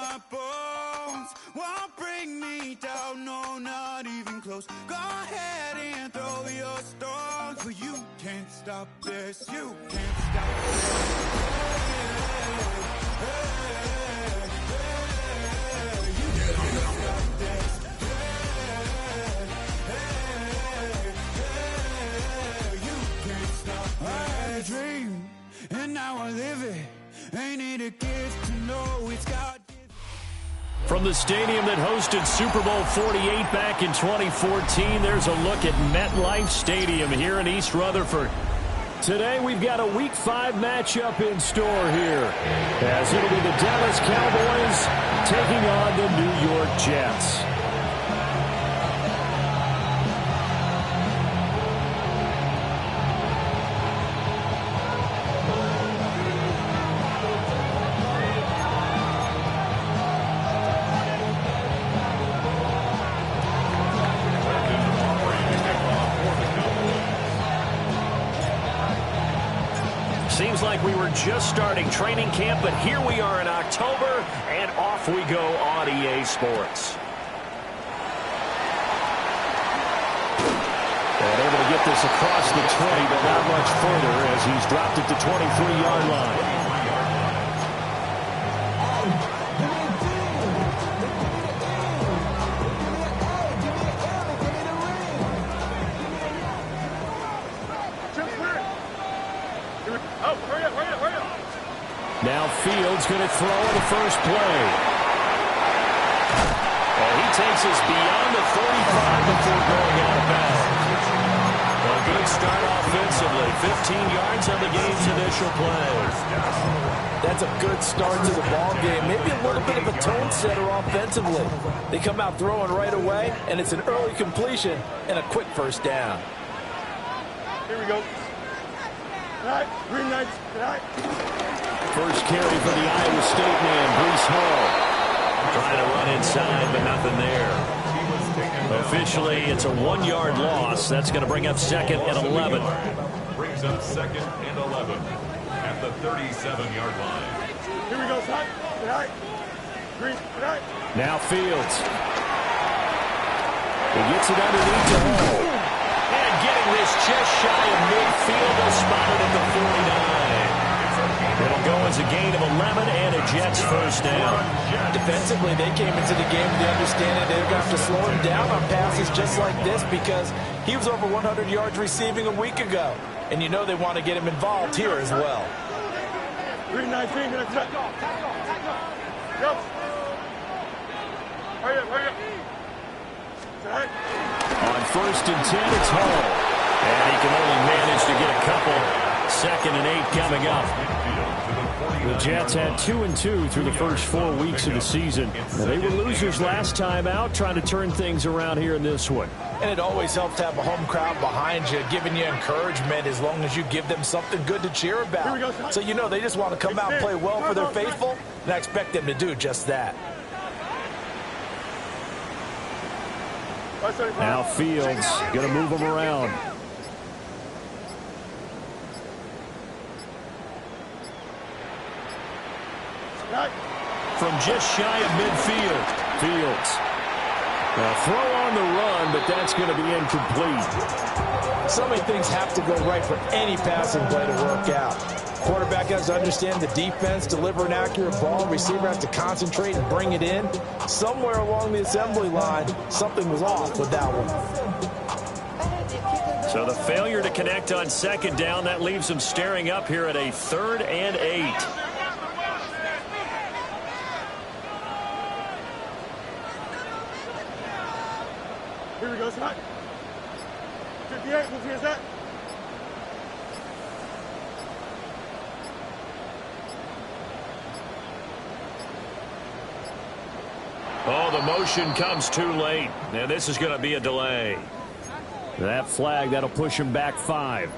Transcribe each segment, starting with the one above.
my bones won't bring me down, no, not even close. Go ahead and throw your stones, but you can't stop this, you can't stop this. You can't stop this. You can't stop this. I had a dream, and now I live it. Ain't it a gift to know it's God? From the stadium that hosted Super Bowl 48 back in 2014, there's a look at MetLife Stadium here in East Rutherford. Today we've got a Week 5 matchup in store here, as it'll be the Dallas Cowboys taking on the New York Jets. Seems like we were just starting training camp, but here we are in October, and off we go on EA Sports. And able to get this across the 20, but not much further as he's dropped it to 23-yard line. Now Fields going to throw on the first play. And he takes us beyond the 45 before going out of bounds. A good start offensively. 15 yards on the game's initial play. That's a good start to the ball game. Maybe a little bit of a tone setter offensively. They come out throwing right away, and it's an early completion and a quick first down. Here we go. All right, green lights. All right. First carry for the Iowa State man, Breece Hall. Trying to run inside, but nothing there. Officially, it's a 1-yard loss. That's going to bring up 2nd and 11. Brings up 2nd and 11 at the 37-yard line. Here we go, son. All right. Green. All right. Now Fields. He gets it underneath to Hall. And getting this just shy of midfield, is spotted at the 49. It'll go as a gain of 11 and a Jets first down. Defensively, they came into the game with the understanding they're going to have to slow him down on passes just like this because he was over 100 yards receiving a week ago. And you know they want to get him involved here as well. 319, let's go. Go. Hurry up, hurry up. On 1st and 10, it's Hall. And he can only manage to get a couple. 2nd and 8 coming up. The Jets had 2-2 through the first 4 weeks of the season. They were losers last time out, trying to turn things around here in this one. And it always helps to have a home crowd behind you, giving you encouragement as long as you give them something good to cheer about. So you know they just want to come out and play well for their faithful, and I expect them to do just that. Now Fields going to move them around. From just shy of midfield, Fields. Now throw on the run, but that's going to be incomplete. So many things have to go right for any passing play to work out. Quarterback has to understand the defense, deliver an accurate ball. Receiver has to concentrate and bring it in. Somewhere along the assembly line, something was off with that one. So the failure to connect on 2nd down, that leaves them staring up here at a 3rd and 8. Here we go, son. 58, here's that. Oh, the motion comes too late. Now this is going to be a delay. That flag, that'll push him back 5.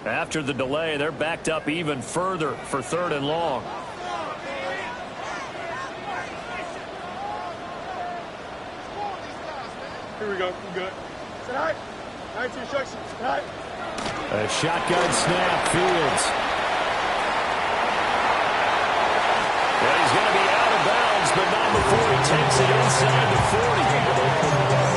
After the delay, they're backed up even further for 3rd and long. Here we go. We're good. Tonight. 19 instructions. Tonight. A shotgun snap, Fields. Well, he's going to be out of bounds, but not before he takes it inside the 40.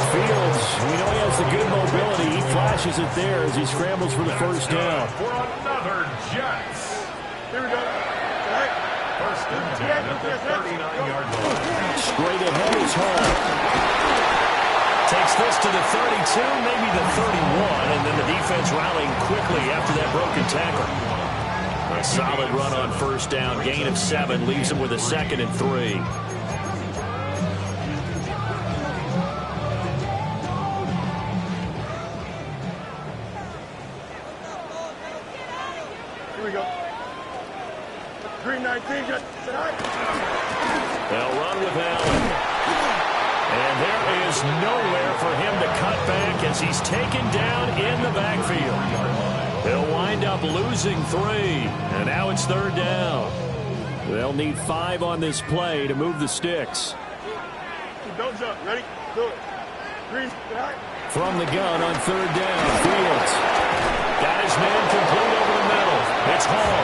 Fields, we know he has the good mobility. He flashes it there as he scrambles for the first down. For another Jets. Here we go. Tonight. First and 10 at the 39-yard line. Straight ahead is Hall. Takes this to the 32, maybe the 31, and then the defense rallying quickly after that broken tackle. A solid run on first down, gain of 7, leaves him with a 2nd and 3. Here we go. 3-19 Jets. Tonight. They'll run with Allen. And there is nowhere for him to cut back as he's taken down in the backfield. They'll wind up losing 3, and now it's 3rd down. They'll need 5 on this play to move the sticks. Don't jump. Ready? Do it. 3. Tonight. From the gun on 3rd down, Fields. Got his man complete over the middle. It's Hall.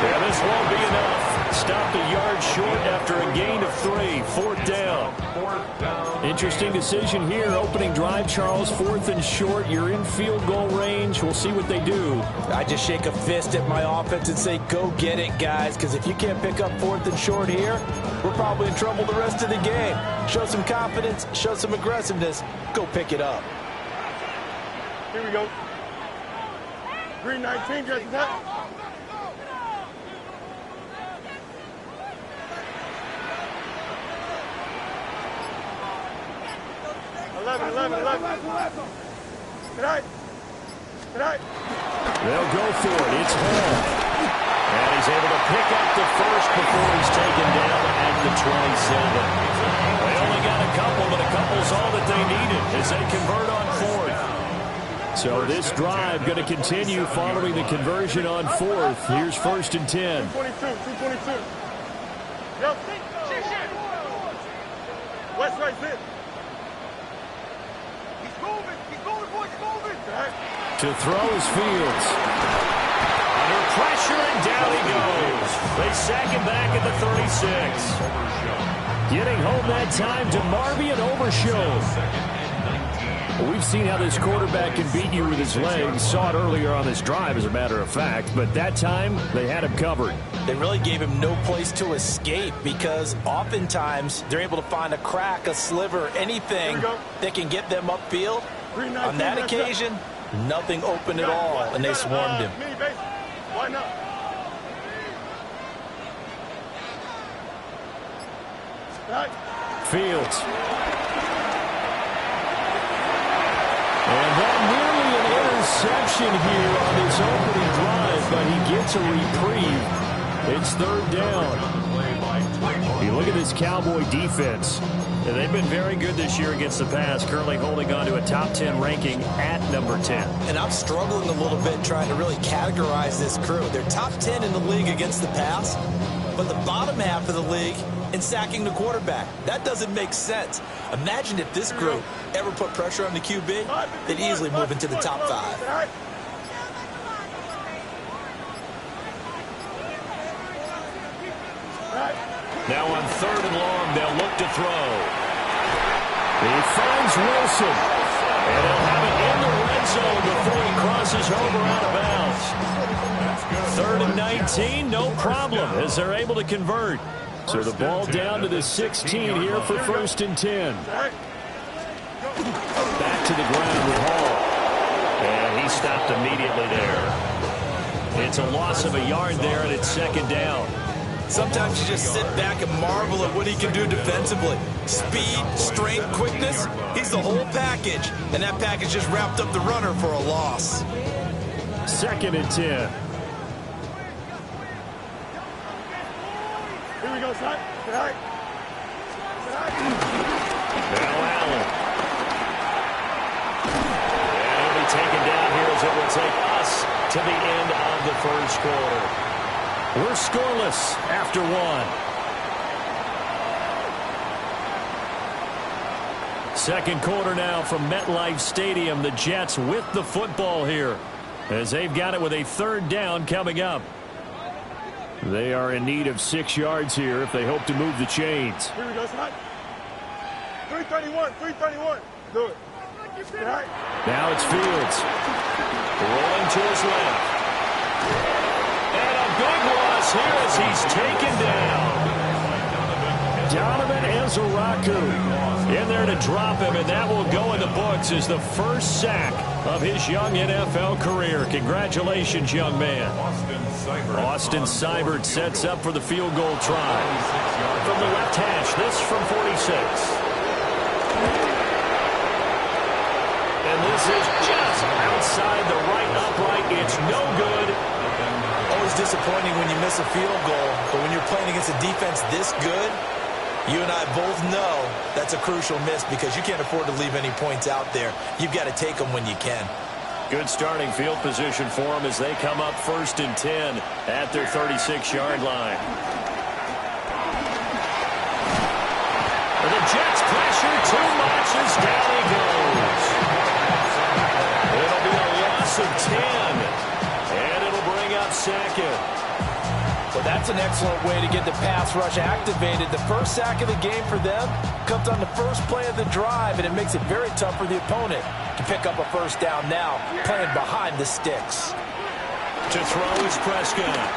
Yeah, this won't be enough. Stopped a yard short after a gain of 3. 4th down. Interesting decision here. Opening drive, Charles. 4th and short. You're in field goal range. We'll see what they do. I just shake a fist at my offense and say, go get it, guys, because if you can't pick up 4th and short here, we're probably in trouble the rest of the game. Show some confidence, show some aggressiveness, go pick it up. Here we go. 3-19 Jets. Tonight. 11. Tonight. They'll go for it. It's Hall. And he's able to pick up the first before he's taken down at the 27. They only got a couple, but a couple's all that they needed as they convert on 4th. So this drive going to continue following the conversion on 4th. Here's 1st and 10. 222. Yep. West right in. To throw is Fields. Under pressure, and down he goes. They sack him back at the 36. Getting home that time to Marvion Overshown. We've seen how this quarterback can beat you with his legs. Saw it earlier on this drive, as a matter of fact. But that time, they had him covered. They really gave him no place to escape because oftentimes they're able to find a crack, a sliver, anything that can get them upfield. On that occasion, nothing open at all, and they swarmed him. Why not? Fields. And that nearly an interception here on his opening drive, but he gets a reprieve. It's 3rd down. You look at this Cowboy defense. And they've been very good this year against the pass, currently holding on to a top 10 ranking at number 10. And I'm struggling a little bit trying to really categorize this crew. They're top 10 in the league against the pass, but the bottom half of the league in sacking the quarterback. That doesn't make sense. Imagine if this group ever put pressure on the QB, they'd easily move into the top 5. Now on 3rd and long, they'll look to throw. He finds Wilson. And he'll have it in the red zone before he crosses over out of bounds. 3rd and 19, no problem, as they're able to convert. So the ball down to the 16 here for 1st and 10. Back to the ground with Hall. And he stopped immediately there. It's a loss of a yard there, and it's 2nd down. Sometimes you just sit back and marvel at what he can do defensively. Speed, strength, quickness, he's the whole package. And that package just wrapped up the runner for a loss. 2nd and 10. Here we go, son. Tonight. Now Allen. And he'll be taken down here as it will take us to the end of the 1st quarter. We're scoreless after 1. Second quarter now from MetLife Stadium. The Jets with the football here as they've got it with a third down coming up. They are in need of 6 yards here if they hope to move the chains. Here we go, Scott. 331, 331. Do it. Right. Now it's Fields. Rolling to his left. And a big loss here as he's taken down. Donovan Ezeraku in there to drop him, and that will go in the books as the first sack of his young NFL career. Congratulations, young man. Austin Seibert sets up for the field goal try. From the left hash, this from 46. And this is just outside the right upright. It's no good. Always disappointing when you miss a field goal, but when you're playing against a defense this good, you and I both know that's a crucial miss because you can't afford to leave any points out there. You've got to take them when you can. Good starting field position for them as they come up 1st and 10 at their 36-yard line. The Jets pressure too much as down he goes. It'll be a loss of 10, and it'll bring up 2nd. Well, that's an excellent way to get the pass rush activated. The first sack of the game for them comes on the first play of the drive, and it makes it very tough for the opponent to pick up a first down now, playing behind the sticks. To throw is Prescott.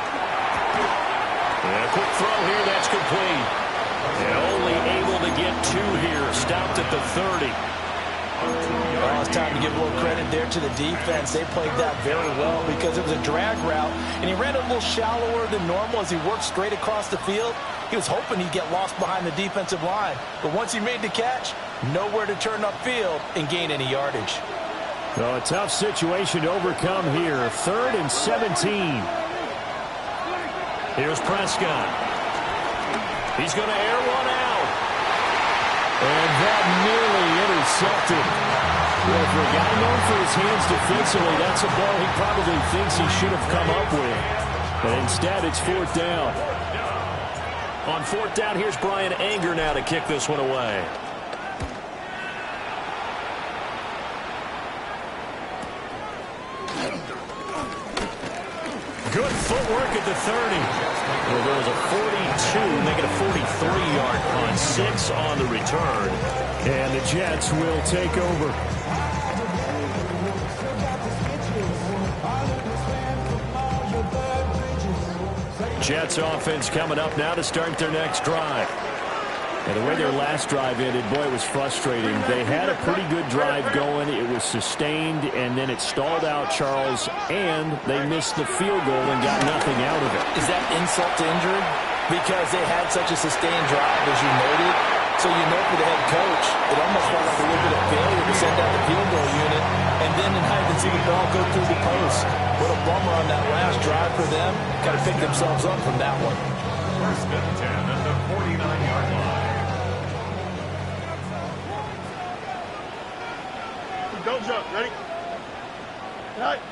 And a quick throw here, that's complete. And only able to get 2 here, stopped at the 30. Well, it's time to give a little credit there to the defense. They played that very well because it was a drag route, and he ran a little shallower than normal as he worked straight across the field. He was hoping he'd get lost behind the defensive line, but once he made the catch, nowhere to turn upfield and gain any yardage. So a tough situation to overcome here. 3rd and 17. Here's Prescott. He's going to air one out. And that nearly intercepted. Well, for a guy known for his hands defensively, that's a ball he probably thinks he should have come up with. But instead, it's 4th down. On 4th down, here's Brian Anger now to kick this one away. Good footwork at the 30. Well, there was a 42, make it a 43-yard punt, 6 on the return. And the Jets will take over. Jets offense coming up now to start their next drive. And the way their last drive ended, boy, it was frustrating. They had a pretty good drive going. It was sustained, and then it stalled out, Charles, and they missed the field goal and got nothing out of it. Is that insult to injury? Because they had such a sustained drive, as you noted. So you know for the head coach, it almost felt like a little bit of failure to send out the field goal unit, and then in hide and see the ball go through the post. What a bummer on that last drive for them. Got to pick themselves up from that one. 1st and 10 at the 49-yard line. Don't jump. Ready? Right.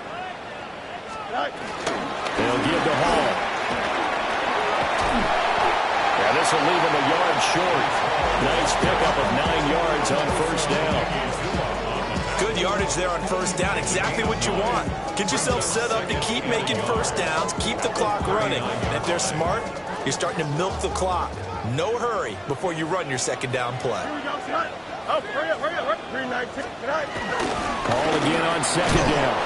Right. They'll give the Hall. Yeah, this will leave him a yard short. Nice pickup of 9 yards on 1st down. Good yardage there on 1st down. Exactly what you want. Get yourself set up to keep making first downs, keep the clock running. And if they're smart, you're starting to milk the clock. No hurry before you run your 2nd down play. Here we go, Scott. Oh, hurry up, hurry up. 319. Right. Call again on 2nd down.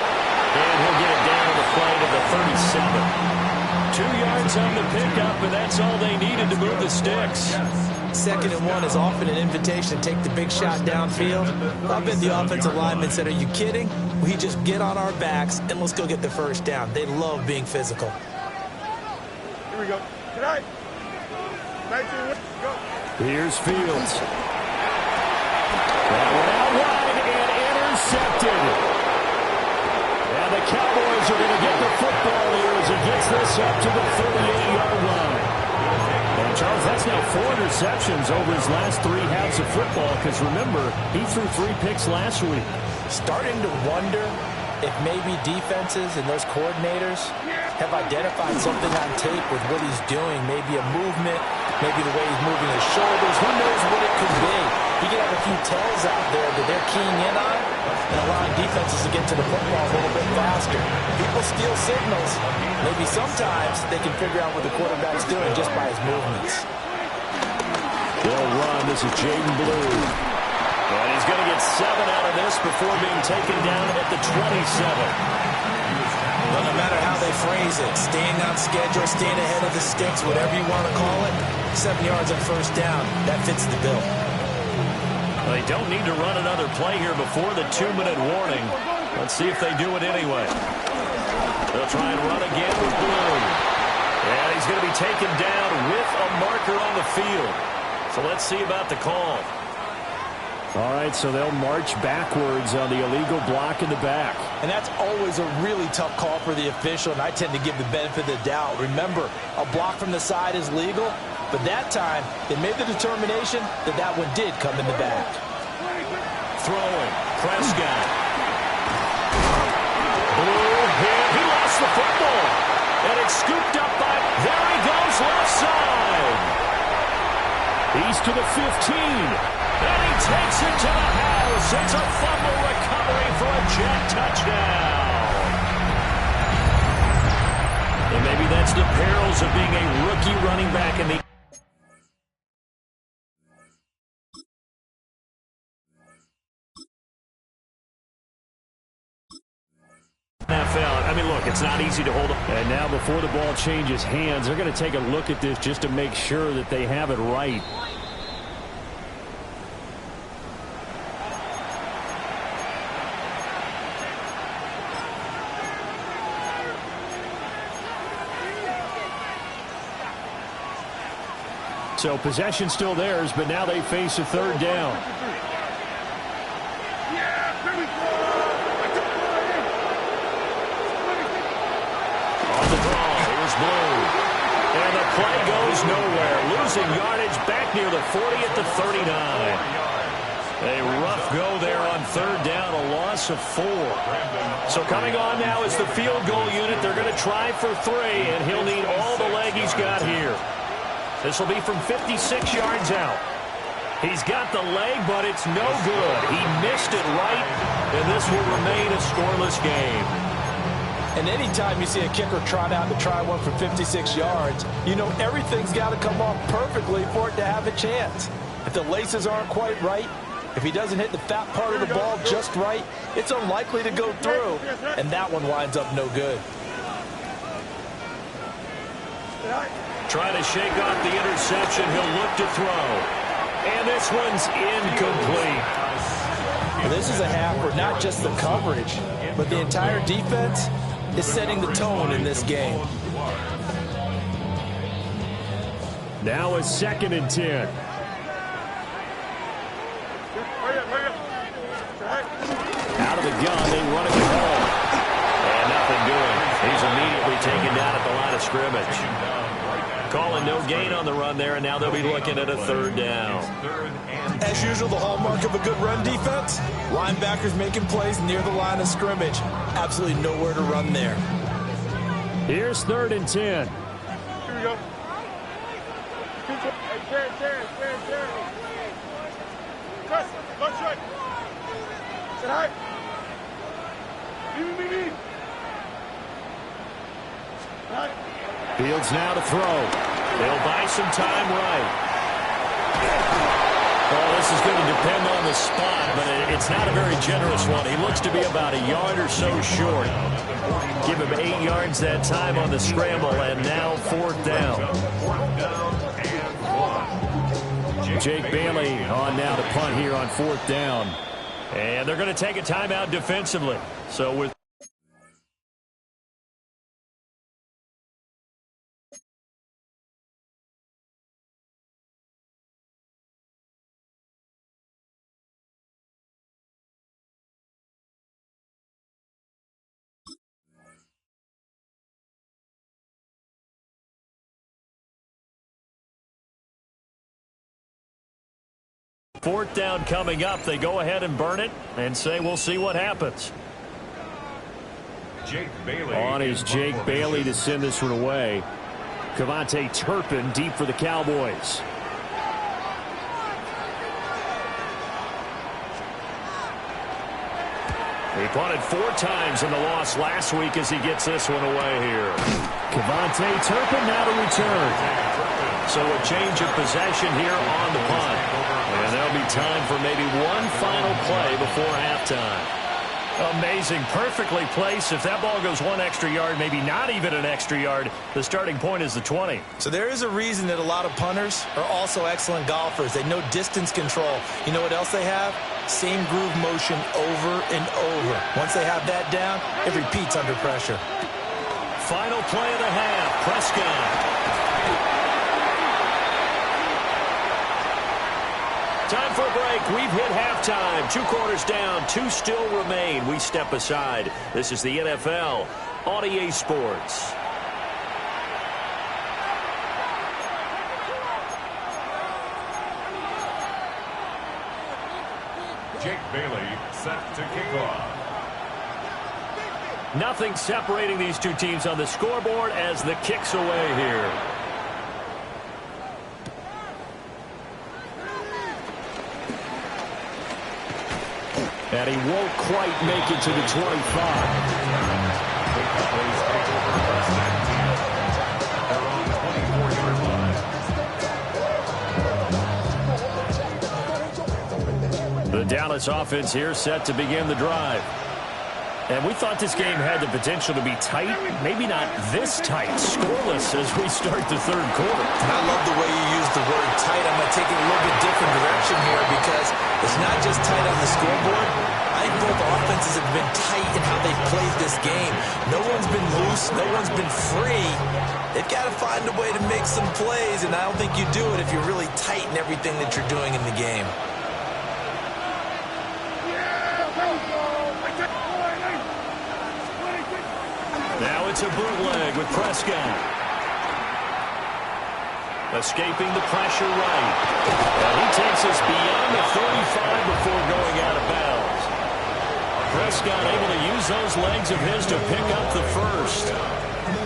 And he'll get it down to the play to the 37. 2 yards on the pickup, and that's all they needed to move the sticks. 2nd and 1 is often an invitation to take the big shot downfield. I bet the offensive lineman said, are you kidding? We just get on our backs and let's go get the 1st down. They love being physical. Here we go. Tonight. 19, go. Here's Fields. That one out wide and intercepted. And the Cowboys are going to get the football here as he gets this up to the 38-yard line. And Charles, that's now 4 interceptions over his last 3 halves of football, because remember, he threw 3 picks last week. Starting to wonder if maybe defenses and those coordinators have identified something on tape with what he's doing. Maybe a movement, maybe the way he's moving his shoulders. Who knows what it could be? he can have a few tells out there that they're keying in on and allowing defenses to get to the football a little bit faster. People steal signals. Maybe sometimes they can figure out what the quarterback's doing just by his movements. They'll run. This is Jaden Blue. And he's going to get 7 out of this before being taken down at the 27. Well, no matter how they phrase it, staying on schedule, staying ahead of the sticks, whatever you want to call it, 7 yards on first down, that fits the bill. Well, they don't need to run another play here before the 2-minute warning. Let's see if they do it anyway. They'll try and run again with Blue. And he's going to be taken down with a marker on the field. So let's see about the call. All right, so they'll march backwards on the illegal block in the back. And that's always a really tough call for the official, and I tend to give the benefit of the doubt. Remember, a block from the side is legal, but that time they made the determination that that one did come in the back. Throwing, Prescott. Blue hit, he lost the football. And it's scooped up by, there he goes, left side. He's to the 15. And he takes it to the house. It's a fumble recovery for a Jet touchdown. And maybe that's the perils of being a rookie running back in the NFL. I mean, look, it's not easy to hold up. And now before the ball changes hands, they're going to take a look at this just to make sure that they have it right. So possession still theirs, but now they face a third down. On the draw, here's Blue. And the play goes nowhere. Losing yardage back near the 40 at the 39. A rough go there on third down, a loss of 4. So coming on now is the field goal unit. They're going to try for 3, and he'll need all the leg he's got here. This will be from 56 yards out. He's got the leg, but it's no good. He missed it right, and this will remain a scoreless game. And anytime you see a kicker trot out to try one for 56 yards, you know everything's got to come off perfectly for it to have a chance. If the laces aren't quite right, if he doesn't hit the fat part of the ball just right, it's unlikely to go through, and that one winds up no good. Trying to shake off the interception. He'll look to throw. And this one's incomplete. Well, this is a half where not just the coverage, but the entire defense is setting the tone in this game. Now a 2nd and 10. Out of the gun, they run it ball. And nothing doing. He's immediately taken down at the line of scrimmage. Calling no gain on the run there, and now they'll be looking at a third down. As usual, the hallmark of a good run defense, linebackers making plays near the line of scrimmage. Absolutely nowhere to run there. Here's 3rd and 10. Here we go. Hey, Terry. Chris, go straight. Sit high. Me. Right. Fields now to throw. They'll buy some time right. Oh, this is going to depend on the spot, but it's not a very generous one. He looks to be about a yard or so short. Give him 8 yards that time on the scramble, and now 4th down. Jake Bailey on now to punt here on 4th down. And they're going to take a timeout defensively. So with fourth down coming up, they go ahead and burn it and say we'll see what happens. Jake Bailey on is Jake Bailey to send this one away. Cavante Turpin deep for the Cowboys. He punted 4 times in the loss last week as he gets this one away here. KaVontae Turpin now to return. So a change of possession here on the punt. And there'll be time for maybe one final play before halftime. Amazing. Perfectly placed. If that ball goes 1 extra yard, maybe not even an extra yard, the starting point is the 20. So there is a reason that a lot of punters are also excellent golfers. They know distance control. You know what else they have? Same groove motion over and over. Once they have that down, it repeats under pressure. Final play of the half. Prescott. Time for a break. We've hit halftime. 2 quarters down. 2 still remain. We step aside. This is the NFL on EA Sports. Jake Bailey set to kick off. Nothing separating these 2 teams on the scoreboard as the kick's away here. And he won't quite make it to the 25. The Dallas offense here set to begin the drive. And we thought this game had the potential to be tight, maybe not this tight, scoreless as we start the 3rd quarter. I love the way you use the word tight. I'm going to take it a little bit different direction here because it's not just tight on the scoreboard. I think both offenses have been tight in how they've played this game. No one's been loose. No one's been free. They've got to find a way to make some plays, and I don't think you do it if you're really tight in everything that you're doing in the game. Now it's a bootleg with Prescott. Escaping the pressure right. And he takes us beyond the 35 before going out of bounds. Prescott able to use those legs of his to pick up the first.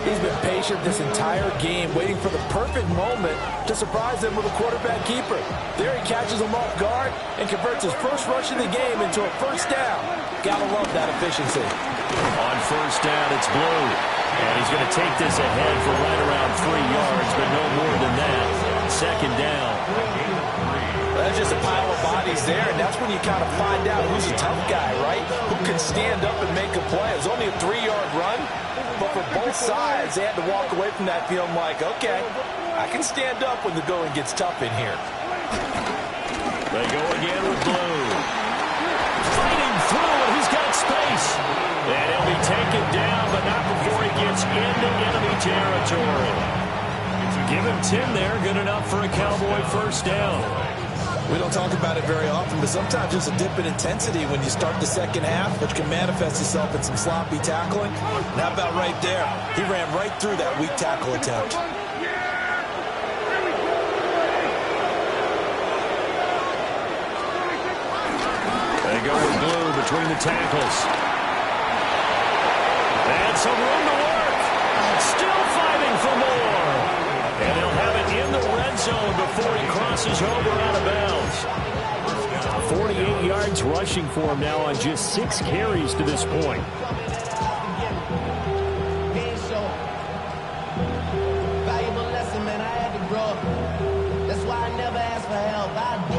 He's been patient this entire game, waiting for the perfect moment to surprise them with a quarterback keeper. There he catches him off guard and converts his first rush of the game into a first down. Gotta love that efficiency. On first down, it's Blue. And he's going to take this ahead for right around 3 yards, but no more than that. 2nd down. That's just a pile of bodies there, and that's when you kind of find out who's a tough guy, right? Who can stand up and make a play. It was only a 3-yard run, but for both sides, they had to walk away from that feeling like, okay, I can stand up when the going gets tough in here. They go again with Blue. Fighting through, and he's got space. And he'll be taken down, but not before he gets into enemy territory. Give him 10 there, good enough for a Cowboy first down. We don't talk about it very often, but sometimes there's a dip in intensity when you start the second half, which can manifest itself in some sloppy tackling. And how about right there? He ran right through that weak tackle attempt. They go with Blue between the tackles. And some room to work. Still fighting for more. And he'll have it in the red zone before he crosses over out of bounds. 48 yards rushing for him now on just 6 carries to this point.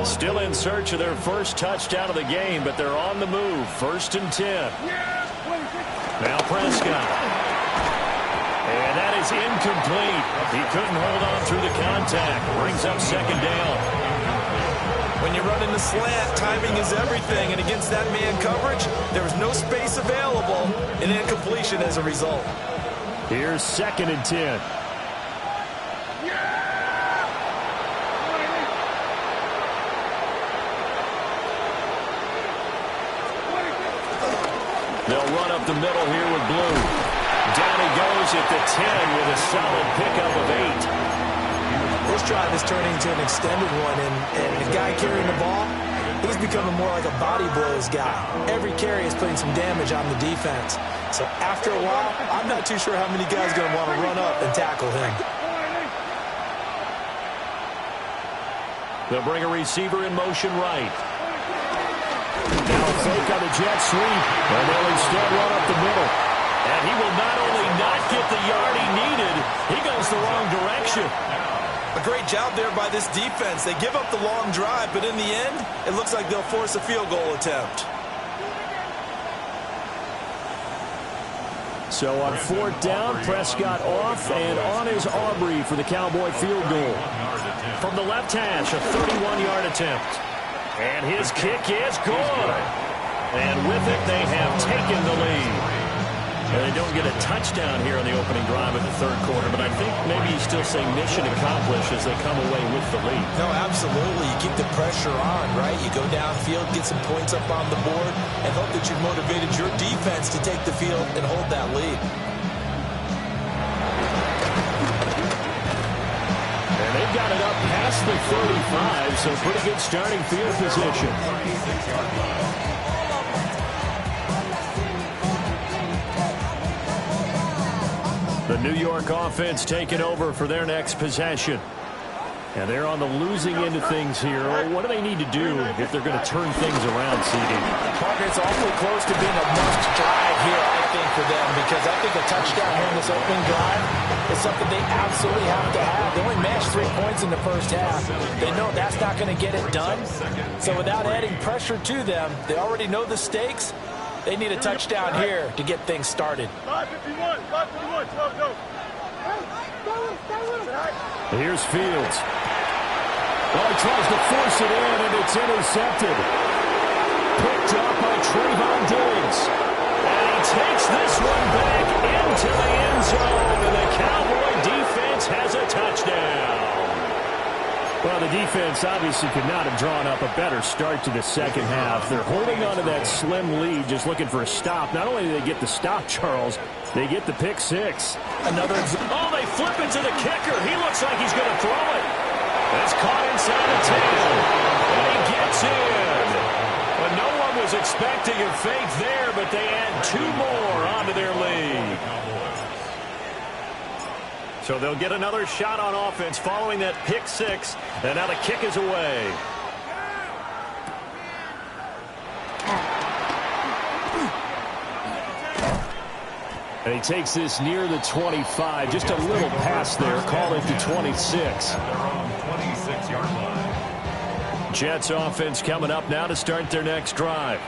Still in search of their first touchdown of the game, but they're on the move. 1st and 10. Now Prescott. And that is incomplete. He couldn't hold on through the contact. Brings up 2nd down. When you're running the slant, timing is everything. And against that man coverage, there was no space available. And incompletion as a result. Here's 2nd and 10. They'll run up the middle here with Blue. Down he goes at the 10 with a solid pickup of 8. This drive is turning into an extended one, and the guy carrying the ball, he's becoming more like a body blows guy. Every carry is putting some damage on the defense. So after a while, I'm not too sure how many guys are going to want to run up and tackle him. They'll bring a receiver in motion right. Now a fake on the jet sweep, and they'll instead run up the middle. And he will not only not get the yard he needed, he goes the wrong direction. A great job there by this defense. They give up the long drive, but in the end, it looks like they'll force a field goal attempt. So on fourth down, Prescott off, and on is Aubrey for the Cowboy field goal. From the left hash, a 31-yard attempt. And his kick is good. And with it, they have taken the lead. And they don't get a touchdown here on the opening drive of the third quarter, but I think maybe you still say mission accomplished as they come away with the lead. No, absolutely. You keep the pressure on, right? You go downfield, get some points up on the board, and hope that you've motivated your defense to take the field and hold that lead. And they've got it up past the 35, so pretty good starting field position. The New York offense taking over for their next possession. And they're on the losing end of things here. What do they need to do if they're going to turn things around, CD? Parker, it's awfully close to being a must drive here, I think, for them, because I think a touchdown here in this opening drive is something they absolutely have to have. They only matched 3 points in the first half. They know that's not going to get it done. So without adding pressure to them, they already know the stakes. They need a touchdown here to get things started. 551, 551, 12, go. Here's Fields. Well, he tries to force it in, and it's intercepted. Picked up by Trayvon Diggs. And he takes this one back into the end zone, and the Cowboy defense has a touchdown. Well, the defense obviously could not have drawn up a better start to the second half. They're holding on to that slim lead, just looking for a stop. Not only do they get the stop, Charles, they get the pick six. Oh, they flip into the kicker. He looks like he's going to throw it. That's caught inside the 10. And he gets in. But no one was expecting a fake there, but they add 2 more onto their lead. So they'll get another shot on offense following that pick six. And now the kick is away. And he takes this near the 25. Just a little pass there. Call it to 26. Jets offense coming up now to start their next drive.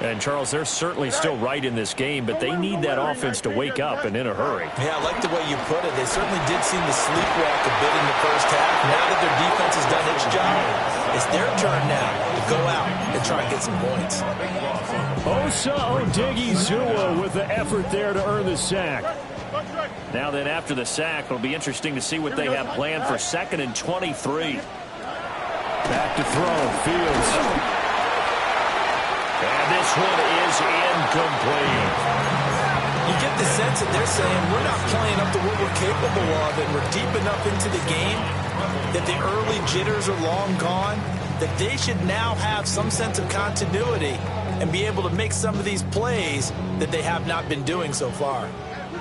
And, Charles, they're certainly still right in this game, but they need that offense to wake up and in a hurry. Yeah, I like the way you put it. They certainly did seem to sleepwalk a bit in the first half. Now that their defense has done its job, it's their turn now to go out and try and get some points. Osa Odighizuwa with the effort there to earn the sack. Now then, after the sack, it'll be interesting to see what they have planned for 2nd and 23. Back to throw, Fields. And this one is incomplete. You get the sense that they're saying we're not playing up to what we're capable of, and we're deep enough into the game that the early jitters are long gone, that they should now have some sense of continuity and be able to make some of these plays that they have not been doing so far.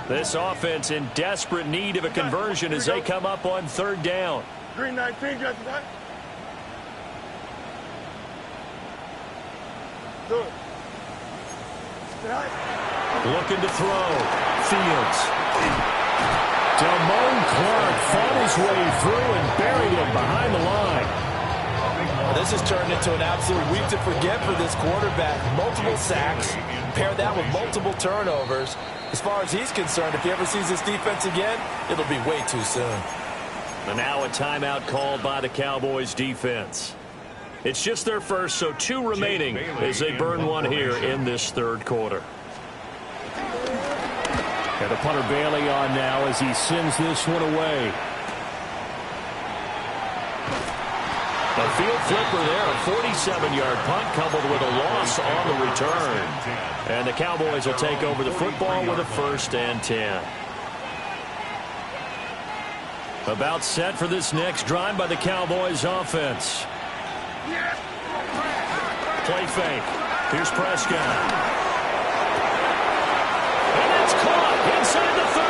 This offense in desperate need of a conversion as they come up on 3rd down. Green 19, Justin. Do it. Looking to throw. Fields. Damone Clark fought his way through and buried him behind the line. This has turned into an absolute week to forget for this quarterback. Multiple sacks. Pair that with multiple turnovers. As far as he's concerned, if he ever sees this defense again, it'll be way too soon. And now a timeout called by the Cowboys defense. It's just their first, so 2 remaining as they burn one here in this 3rd quarter. And the punter Bailey on now as he sends this one away. A field flipper there, a 47-yard punt coupled with a loss on the return. And the Cowboys will take over the football with a 1st and 10. About set for this next drive by the Cowboys offense. Play fake. Here's Prescott. And it's caught inside the 30.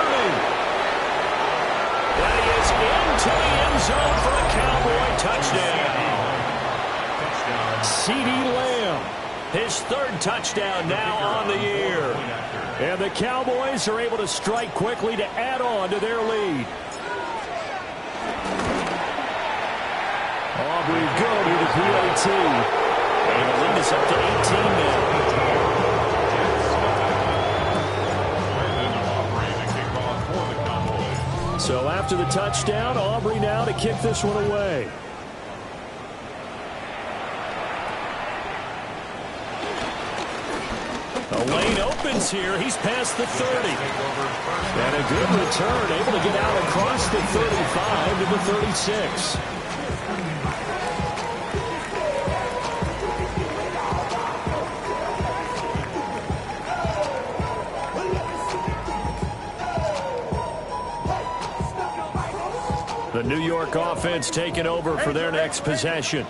That is into the end zone for a Cowboy touchdown. CeeDee Lamb His third touchdown now on the year. And the Cowboys are able to strike quickly to add on to their lead. Aubrey go to the PAT. And the lead is up to 18 now. So after the touchdown, Aubrey now to kick this one away. A lane opens here. He's past the 30. And a good return, able to get out across the 35 to the 36. The New York offense taking over for their next possession.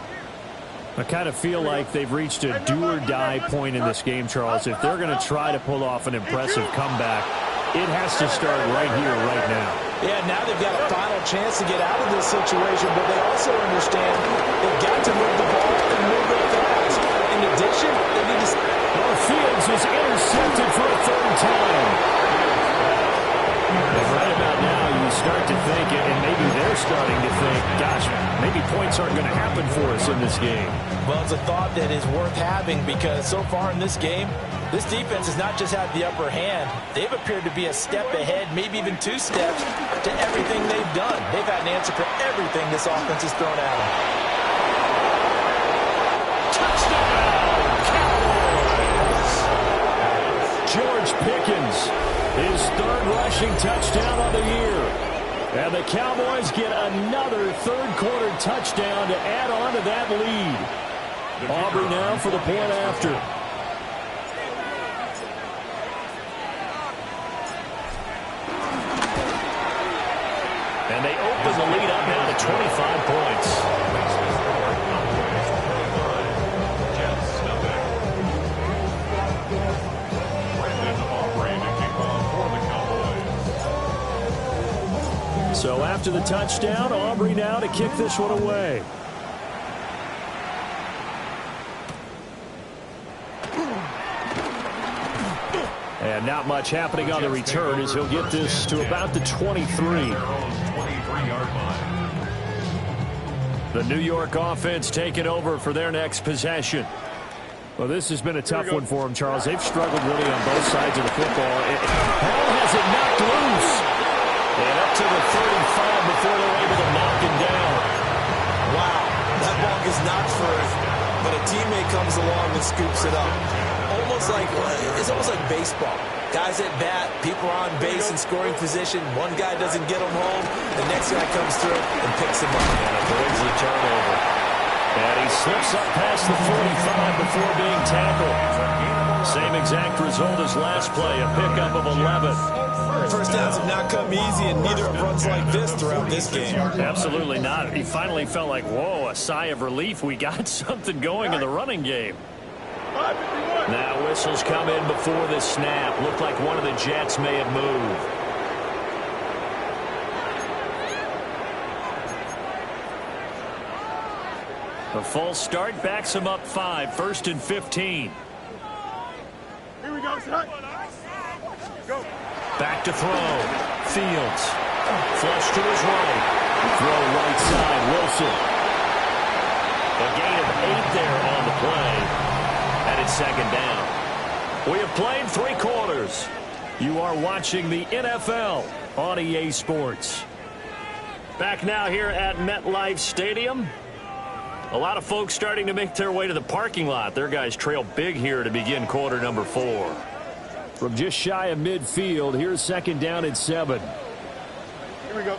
I kind of feel like they've reached a do-or-die point in this game, Charles. If they're going to try to pull off an impressive comeback, it has to start right here, right now. Yeah, now they've got a final chance to get out of this situation, but they also understand they've got to move the ball and move it fast. In addition, they need to... Well, Fields is intercepted for a third time. And right about now, you start to think, and maybe they're starting to think, gosh, maybe points aren't going to happen for us in this game. Well, it's a thought that is worth having because so far in this game, this defense has not just had the upper hand. They've appeared to be a step ahead, maybe even 2 steps to everything they've done. They've had an answer for everything this offense has thrown at them. Touchdown, Cowboys! George Pickens, his third rushing touchdown of the year. And the Cowboys get another third-quarter touchdown to add on to that lead. Aubrey now for the point after. And they open the lead up now to 25 points. So after the touchdown, Aubrey now to kick this one away. And not much happening on the return as he'll get this to about the 23. The New York offense taking over for their next possession. Well, this has been a tough one for them, Charles. They've struggled really on both sides of the football. Ball has it knocked loose. And up to the 35 before they're able to knock him down. Wow, that ball is knocked first, but a teammate comes along and scoops it up. It's almost like baseball. Guys at bat, people are on base in scoring position. One guy doesn't get them home. The next guy comes through and picks him up. And avoids the turnover. And he slips up past the 45 before being tackled. Same exact result as last play, a pickup of 11. First downs have not come easy, and neither have runs like this throughout this game. Absolutely not. He finally felt like, whoa, a sigh of relief. We got something going in the running game. Now whistles come in before the snap. Looked like one of the Jets may have moved. A false start backs him up 5. 1st and 15. Here we go, son. Go. Back to throw. Fields. Flush to his right. Throw right side. Wilson. A gain of 8 there on the play. And it's 2nd down. We have played 3 quarters. You are watching the NFL on EA Sports. Back now here at MetLife Stadium. A lot of folks starting to make their way to the parking lot. Their guys trail big here to begin quarter number 4. From just shy of midfield, here's 2nd down and 7. Here we go.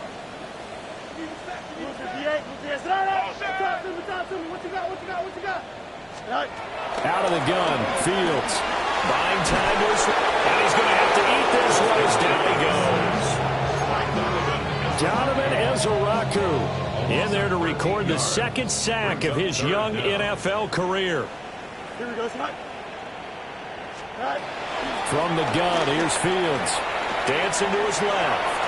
What you got? Out of the gun, Fields. Buying time to his right. And he's going to have to eat this one as down he goes. Donovan Ezeraku in there to record the 2nd sack of his young NFL career. Here we go, son. From the gun, here's Fields. Dancing to his left.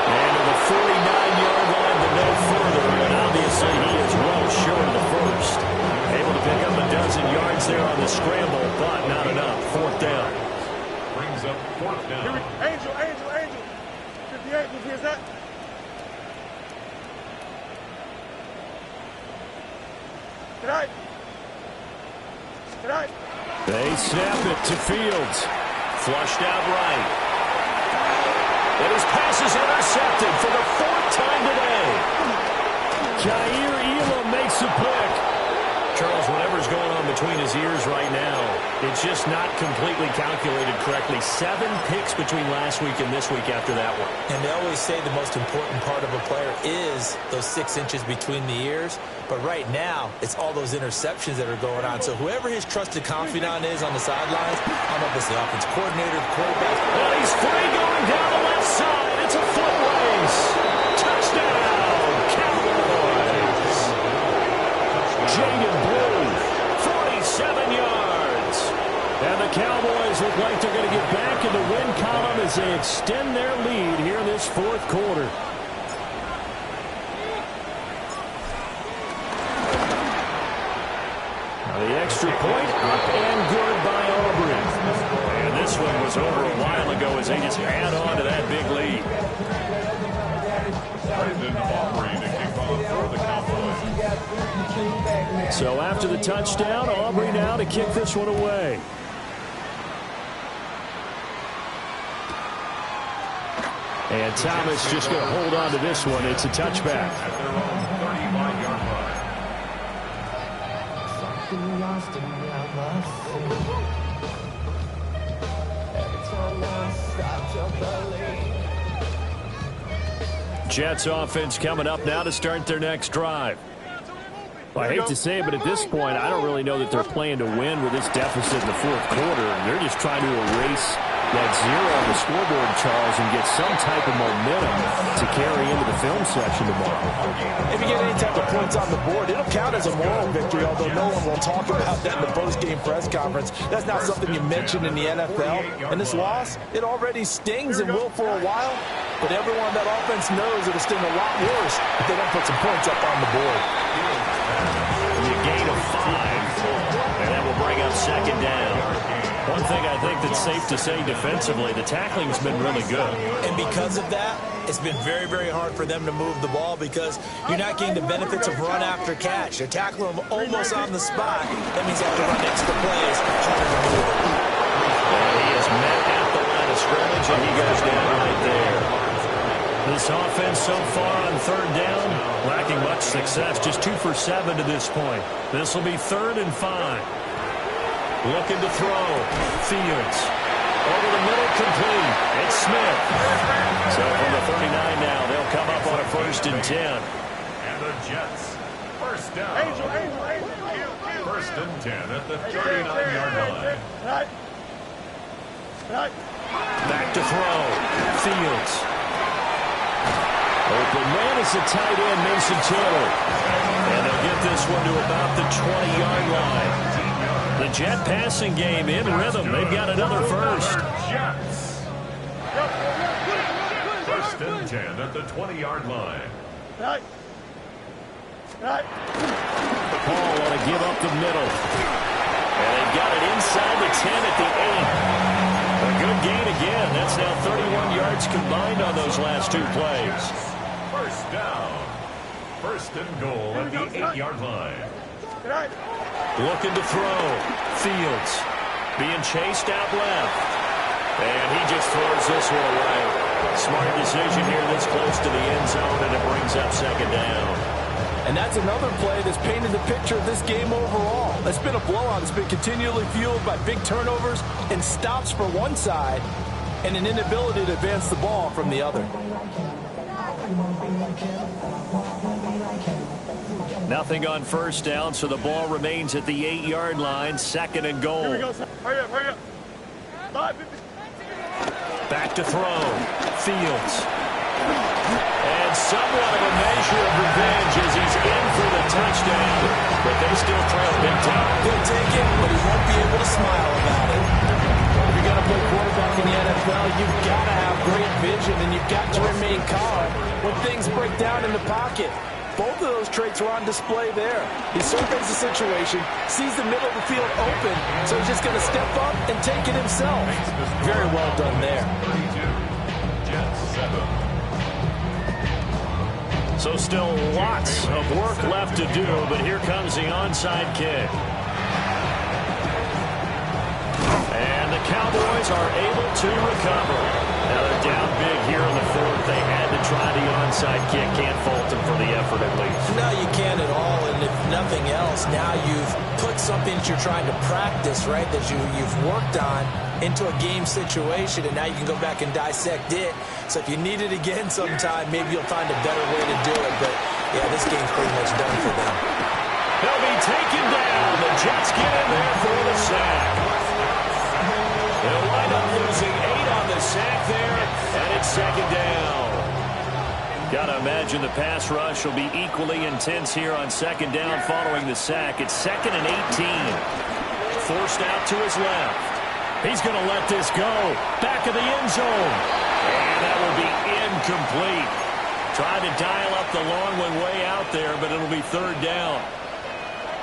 And to the 49-yard line, but no further. And obviously, he is well short of the first. Able to pick up a dozen yards there on the scramble, but not enough. Fourth down. Brings up fourth down. Angel. 58, here's that. Tonight. They snap it to Fields. Flushed out right. And his pass is intercepted for the fourth time today. Jair Elam makes a pick. Charles, whatever's going on between his ears right now, it's just not completely calculated correctly. 7 picks between last week and this week after that one. And they always say the most important part of a player is those 6 inches between the ears. But right now, it's all those interceptions that are going on. So whoever his trusted confidant is on the sidelines, I don't know if it's the offense coordinator, the quarterback. And he's free going down the left side. It's a foot race. Touchdown, Cowboys. Jaden Blue, 47 yards. And the Cowboys look like they're going to get back in the win column as they extend their lead here in this fourth quarter. The extra point up and good by Aubrey. And this one was over a while ago as they just add on to that big lead. Brendan Aubrey to kick off for the Cowboys. So after the touchdown, Aubrey now to kick this one away. And Thomas just going to hold on to this one. It's a touchback. At their own 35-yard line. Jets offense coming up now to start their next drive. Well, I hate to say it, but at this point, I don't really know that they're playing to win with this deficit in the fourth quarter. They're just trying to erase that zero on the scoreboard, Charles, and get some type of momentum to carry into the film section tomorrow. If you get any type of points on the board, it'll count as a moral victory, although no one will talk about that in the post-game press conference. That's not something you mention in the NFL. And this loss, it already stings and will for a while, but everyone on that offense knows it'll sting a lot worse if they don't put some points up on the board. You gain of 5, and that will bring up second down. One thing I think that's safe to say defensively, the tackling's been really good. And because of that, it's been very, very hard for them to move the ball because you're not getting the benefits of run after catch. You're tackling them almost on the spot. That means you have to run extra plays, harder to move it. And he is met at the line of scrimmage, and he goes down right there. This offense so far on third down, lacking much success. Just 2 for 7 to this point. This will be 3rd and 5. Looking to throw. Fields. Over the middle, complete. It's Smith. So from the 39 now, they'll come up on a 1st and 10. And the Jets, first down. Angel. 1st and 10 at the 39-yard line. Back to throw. Fields. Open man is the tight end, Mason Taylor. And they'll get this one to about the 20-yard line. The Jet passing game in rhythm. They've got another first. Jets. 1st and 10 at the 20-yard line. Paul want to give up the middle. And they've got it inside the 10 at the 8. A good gain again. That's now 31 yards combined on those last 2 plays. First down. 1st and goal at the 8-yard line. Looking to throw. Fields being chased out left. And he just throws this one away. Smart decision here this close to the end zone, and it brings up second down. And that's another play that's painted the picture of this game overall. It's been a blowout. It's been continually fueled by big turnovers and stops for one side and an inability to advance the ball from the other. Nothing on first down, so the ball remains at the 8-yard line. 2nd and goal. Here we go. Hurry up. 5-50. Back to throw. Fields. And somewhat of a measure of revenge as he's in for the touchdown. But they still trail big time. He'll take it, but he won't be able to smile about it. If you're going to play quarterback in the NFL, you've got to have great vision, and you've got to remain calm when things break down in the pocket. Both of those traits were on display there. He surveys the situation, sees the middle of the field open, so he's just going to step up and take it himself. Very well done there. 32, Jets 7. So still lots of work left to do, but here comes the onside kick. And the Cowboys are able to recover. Now they're down big here in the fourth. They had to try the onside kick. Can't fault them for the effort at least. No, you can't at all. And if nothing else, now you've put something that you're trying to practice, right, that you've worked on into a game situation, and now you can go back and dissect it. So if you need it again sometime, maybe you'll find a better way to do it. But, yeah, this game's pretty much done for them. They'll be taken down. The Jets get in there for the sack. They'll wind up losing 8 on the sack there, and it's second down. Got to imagine the pass rush will be equally intense here on second down following the sack. It's 2nd and 18. Forced out to his left. He's going to let this go. Back of the end zone. And that will be incomplete. Tried to dial up the long one way out there, but it'll be third down.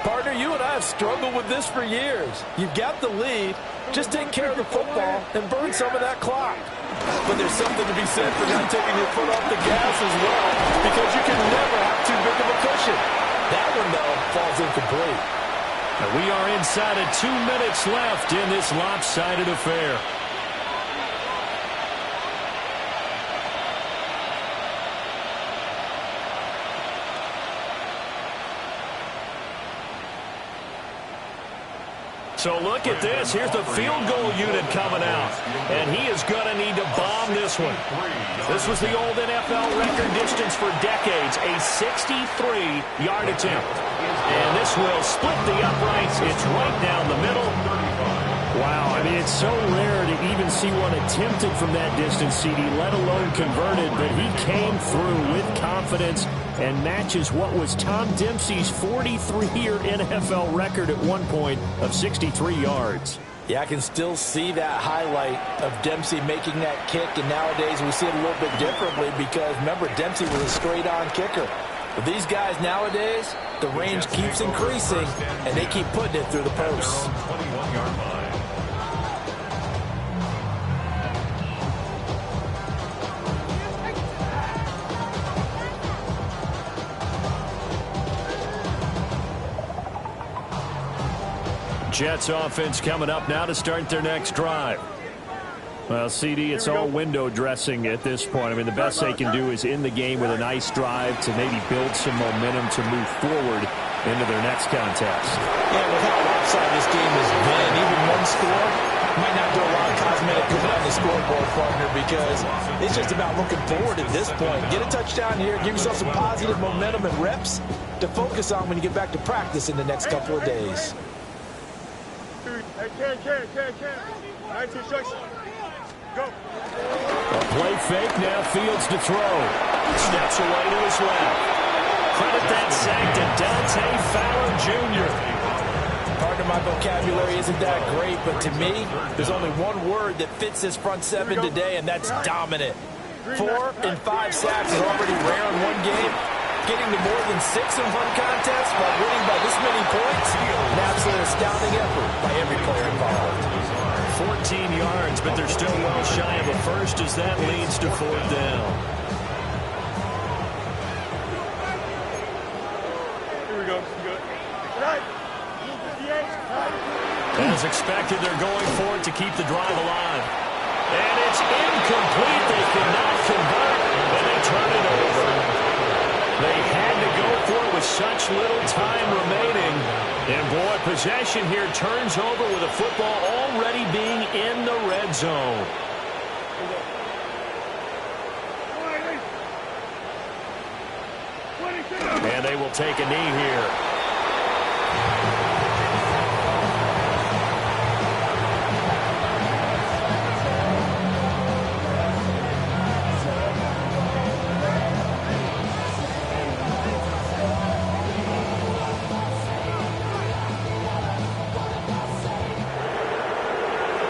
Partner, you and I have struggled with this for years. You've got the lead. Just take care of the football and burn some of that clock. But there's something to be said for not taking your foot off the gas as well, because you can never have too big of a cushion. That one, though, falls incomplete. And we are inside of 2 minutes left in this lopsided affair. So look at this. Here's the field goal unit coming out. And he is going to need to bomb this one. This was the old NFL record distance for decades, a 63-yard attempt. And this will split the uprights. It's right down the middle. Wow, I mean, it's so rare to even see one attempted from that distance, CD, let alone converted. But he came through with confidence and matches what was Tom Dempsey's 43-year NFL record at one point of 63 yards. Yeah, I can still see that highlight of Dempsey making that kick, and nowadays we see it a little bit differently because, remember, Dempsey was a straight-on kicker. But these guys nowadays, the range keeps increasing, and they keep putting it through the posts. 21-yard line. Jets offense coming up now to start their next drive. Well, CD, it's all window dressing at this point. I mean, the best they can do is in the game with a nice drive to maybe build some momentum to move forward into their next contest. Yeah, with how lopsided this game has been, even one score might not do a lot of cosmetic good on the scoreboard, partner, because it's just about looking forward at this point. Get a touchdown here, give yourself some positive momentum and reps to focus on when you get back to practice in the next couple of days. Hey, Ken. 19 instructions. Go. A play fake, now Fields to throw. Steps away to his left. Credit that sack to Dante Fowler Jr. Part of my vocabulary isn't that great, but to me, there's only one word that fits this front seven today, and that's dominant. 4 and 5 sacks is already rare in one game. Getting to more than 6 in one contest while winning by this many points, an absolute astounding effort by every player involved. 14 yards, but they're still well shy of a first as that leads to fourth down. Here we go. Good. Right. As expected, they're going for it to keep the drive alive. And it's incomplete. They could not convert, and they turn it over. They had to go for it with such little time remaining. And, boy, possession here turns over with a football already being in the red zone. And they will take a knee here.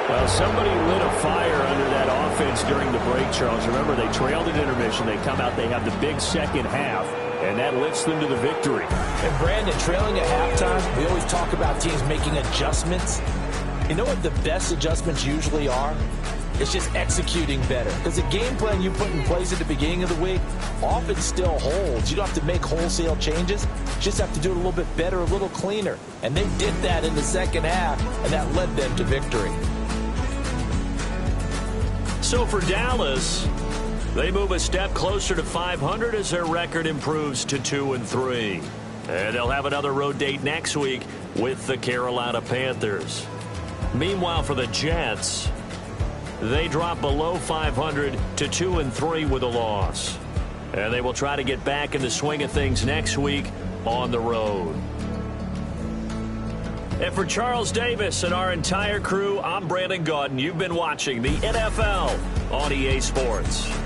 Well, somebody lit a fire under that offense during the break, Charles. Remember, they trailed at intermission. They come out, they have the big second half. and that lifts them to the victory. And Brandon, trailing at halftime, we always talk about teams making adjustments. You know what the best adjustments usually are? It's just executing better. Because the game plan you put in place at the beginning of the week often still holds. You don't have to make wholesale changes. You just have to do it a little bit better, a little cleaner. And they did that in the second half, and that led them to victory. So for Dallas, they move a step closer to 500 as their record improves to 2-3. And they'll have another road date next week with the Carolina Panthers. Meanwhile, for the Jets, they drop below 500 to 2-3 with a loss. And they will try to get back in the swing of things next week on the road. And for Charles Davis and our entire crew, I'm Brandon Gaudin. You've been watching the NFL on EA Sports.